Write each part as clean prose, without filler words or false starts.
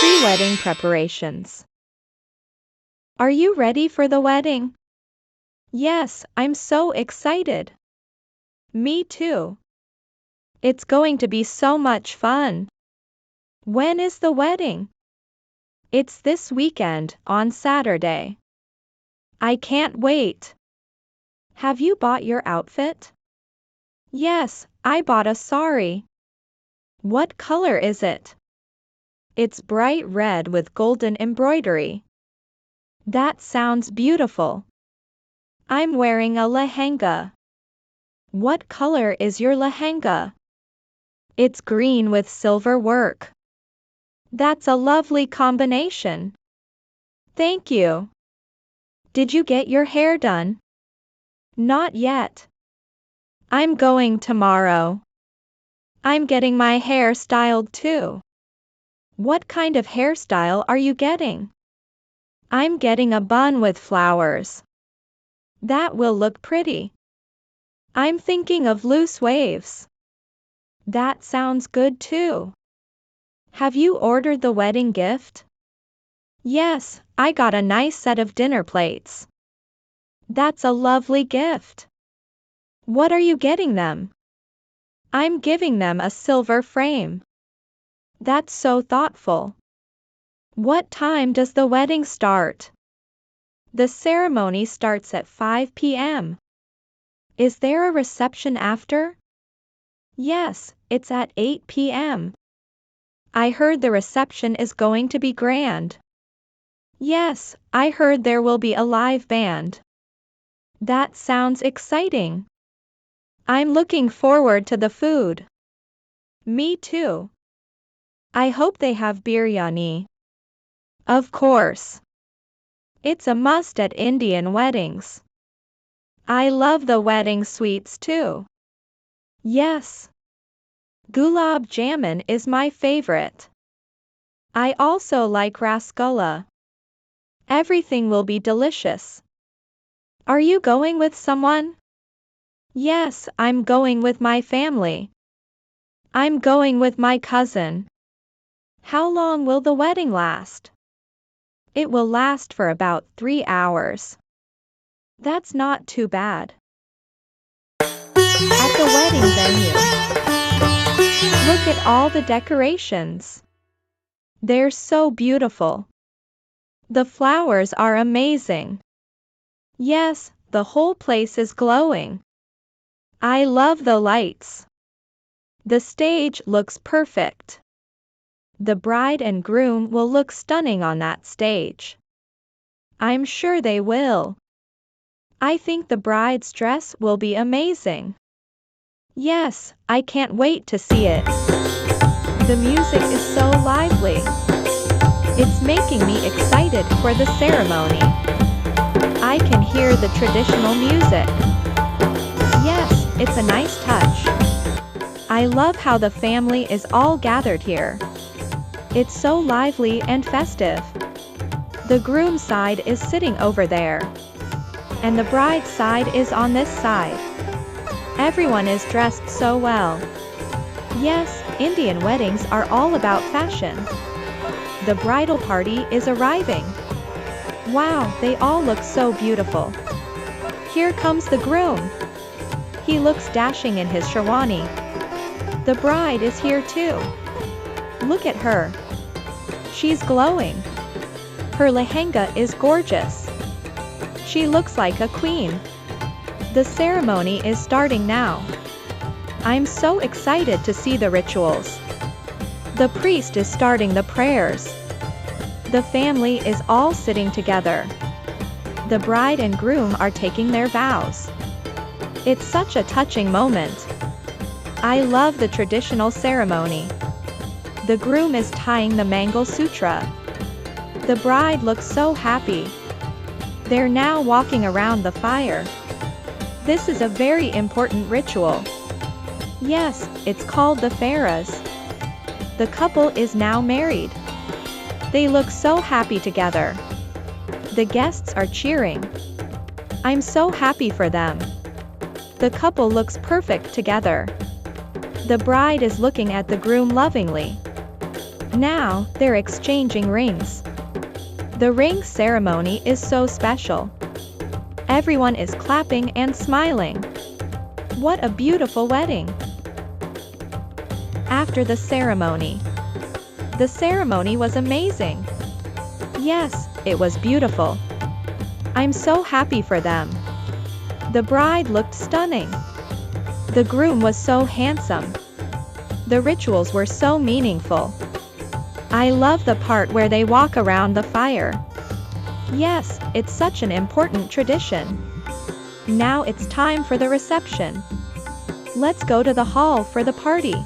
Pre-wedding preparations. Are you ready for the wedding? Yes, I'm so excited. Me too. It's going to be so much fun. When is the wedding? It's this weekend, on Saturday. I can't wait. Have you bought your outfit? Yes, I bought a sari. What color is it? It's bright red with golden embroidery. That sounds beautiful. I'm wearing a lehenga. What color is your lehenga? It's green with silver work. That's a lovely combination. Thank you. Did you get your hair done? Not yet. I'm going tomorrow. I'm getting my hair styled too. What kind of hairstyle are you getting? I'm getting a bun with flowers. That will look pretty. I'm thinking of loose waves. That sounds good too. Have you ordered the wedding gift? Yes, I got a nice set of dinner plates. That's a lovely gift. What are you getting them? I'm giving them a silver frame. That's so thoughtful. What time does the wedding start? The ceremony starts at 5 p.m. Is there a reception after? Yes, it's at 8 p.m. I heard the reception is going to be grand. Yes, I heard there will be a live band. That sounds exciting. I'm looking forward to the food. Me too. I hope they have biryani. Of course. It's a must at Indian weddings. I love the wedding sweets too. Yes. Gulab jamun is my favorite. I also like rasgulla. Everything will be delicious. Are you going with someone? Yes, I'm going with my family. I'm going with my cousin. How long will the wedding last? It will last for about 3 hours. That's not too bad. At the wedding venue. Look at all the decorations. They're so beautiful. The flowers are amazing. Yes, the whole place is glowing. I love the lights. The stage looks perfect. The bride and groom will look stunning on that stage. I'm sure they will. I think the bride's dress will be amazing. Yes, I can't wait to see it. The music is so lively. It's making me excited for the ceremony. I can hear the traditional music. Yes, it's a nice touch. I love how the family is all gathered here. It's so lively and festive. The groom's side is sitting over there. And the bride's side is on this side. Everyone is dressed so well. Yes, Indian weddings are all about fashion. The bridal party is arriving. Wow, they all look so beautiful. Here comes the groom. He looks dashing in his sherwani. The bride is here too. Look at her. She's glowing. Her lehenga is gorgeous. She looks like a queen. The ceremony is starting now. I'm so excited to see the rituals. The priest is starting the prayers. The family is all sitting together. The bride and groom are taking their vows. It's such a touching moment. I love the traditional ceremony. The groom is tying the Mangal Sutra. The bride looks so happy. They're now walking around the fire. This is a very important ritual. Yes, it's called the Faras. The couple is now married. They look so happy together. The guests are cheering. I'm so happy for them. The couple looks perfect together. The bride is looking at the groom lovingly. Now, they're exchanging rings. The ring ceremony is so special. Everyone is clapping and smiling. What a beautiful wedding! After the ceremony. The ceremony was amazing. Yes, it was beautiful. I'm so happy for them. The bride looked stunning. The groom was so handsome. The rituals were so meaningful. I love the part where they walk around the fire. Yes, it's such an important tradition. Now it's time for the reception. Let's go to the hall for the party.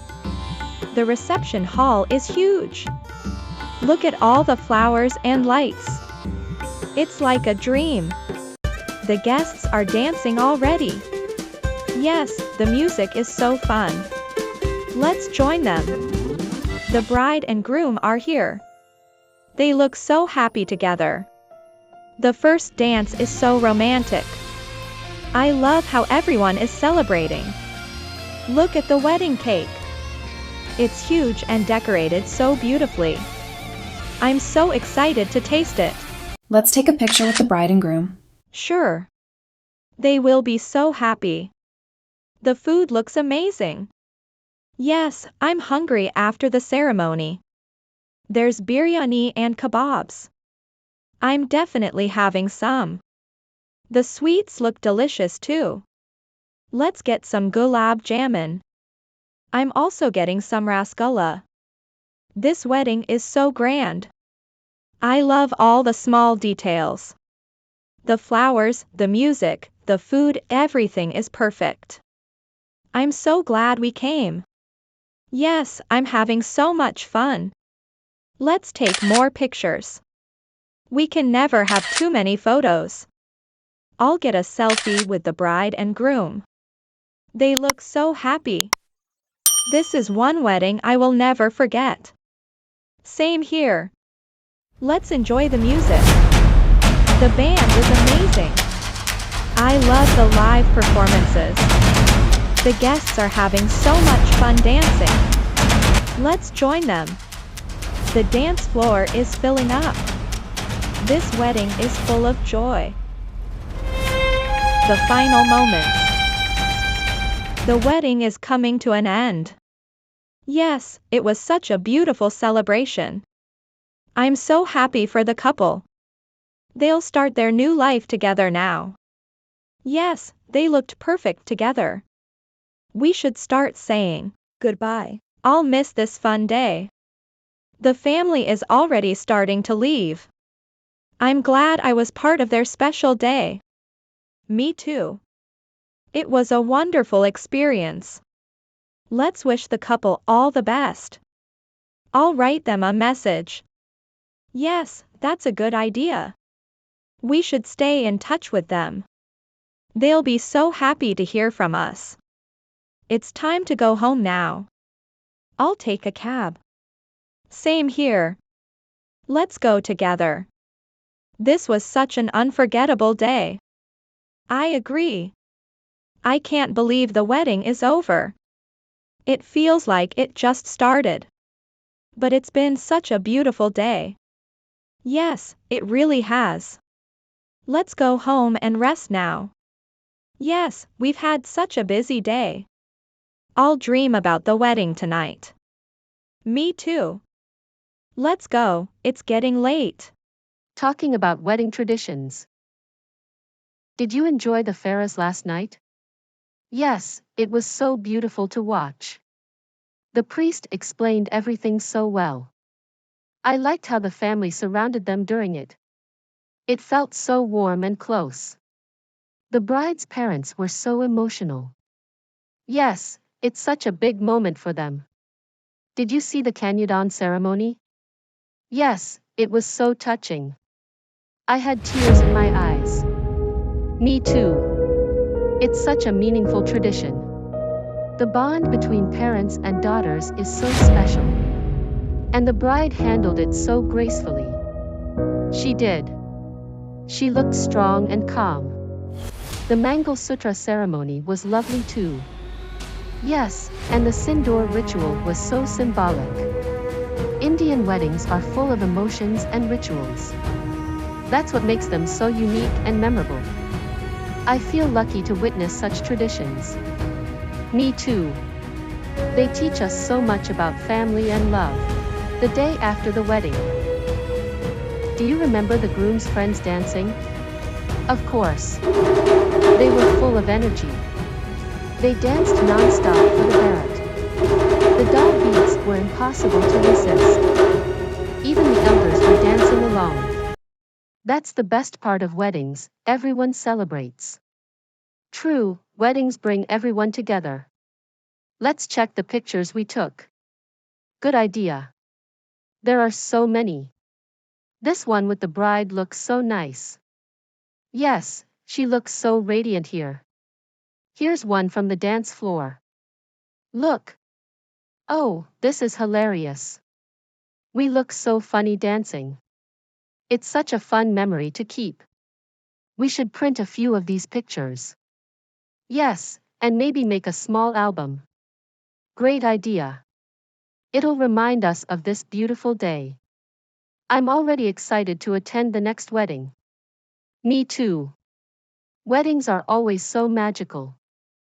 The reception hall is huge. Look at all the flowers and lights. It's like a dream. The guests are dancing already. Yes, the music is so fun. Let's join them. The bride and groom are here. They look so happy together. The first dance is so romantic. I love how everyone is celebrating. Look at the wedding cake. It's huge and decorated so beautifully. I'm so excited to taste it. Let's take a picture with the bride and groom. Sure. They will be so happy. The food looks amazing. Yes, I'm hungry after the ceremony. There's biryani and kebabs. I'm definitely having some. The sweets look delicious too. Let's get some gulab jamun. I'm also getting some rasgulla. This wedding is so grand. I love all the small details. The flowers, the music, the food, everything is perfect. I'm so glad we came. Yes, I'm having so much fun. Let's take more pictures. We can never have too many photos. I'll get a selfie with the bride and groom. They look so happy. This is one wedding I will never forget. Same here. Let's enjoy the music. The band is amazing. I love the live performances. The guests are having so much fun dancing. Let's join them. The dance floor is filling up. This wedding is full of joy. The final moments. The wedding is coming to an end. Yes, it was such a beautiful celebration. I'm so happy for the couple. They'll start their new life together now. Yes, they looked perfect together. We should start saying goodbye. I'll miss this fun day. The family is already starting to leave. I'm glad I was part of their special day. Me too. It was a wonderful experience. Let's wish the couple all the best. I'll write them a message. Yes, that's a good idea. We should stay in touch with them. They'll be so happy to hear from us. It's time to go home now. I'll take a cab. Same here. Let's go together. This was such an unforgettable day. I agree. I can't believe the wedding is over. It feels like it just started. But it's been such a beautiful day. Yes, it really has. Let's go home and rest now. Yes, we've had such a busy day. I'll dream about the wedding tonight. Me too. Let's go, it's getting late. Talking about wedding traditions. Did you enjoy the Ferris last night? Yes, it was so beautiful to watch. The priest explained everything so well. I liked how the family surrounded them during it. It felt so warm and close. The bride's parents were so emotional. Yes, it's such a big moment for them. Did you see the Kanyudan ceremony? Yes, it was so touching. I had tears in my eyes. Me too. It's such a meaningful tradition. The bond between parents and daughters is so special. And the bride handled it so gracefully. She did. She looked strong and calm. The Mangal Sutra ceremony was lovely too. Yes, and the Sindoor ritual was so symbolic. In Indian weddings are full of emotions and rituals. That's what makes them so unique and memorable. I feel lucky to witness such traditions. Me too. They teach us so much about family and love. The day after the wedding. Do you remember the groom's friends dancing? Of course. They were full of energy. They danced non-stop for the barat. The dog beats were impossible to resist. Even the elders were dancing along. That's the best part of weddings, everyone celebrates. True, weddings bring everyone together. Let's check the pictures we took. Good idea. There are so many. This one with the bride looks so nice. Yes, she looks so radiant here. Here's one from the dance floor. Look. Oh, this is hilarious. We look so funny dancing. It's such a fun memory to keep. We should print a few of these pictures. Yes, and maybe make a small album. Great idea. It'll remind us of this beautiful day. I'm already excited to attend the next wedding. Me too. Weddings are always so magical.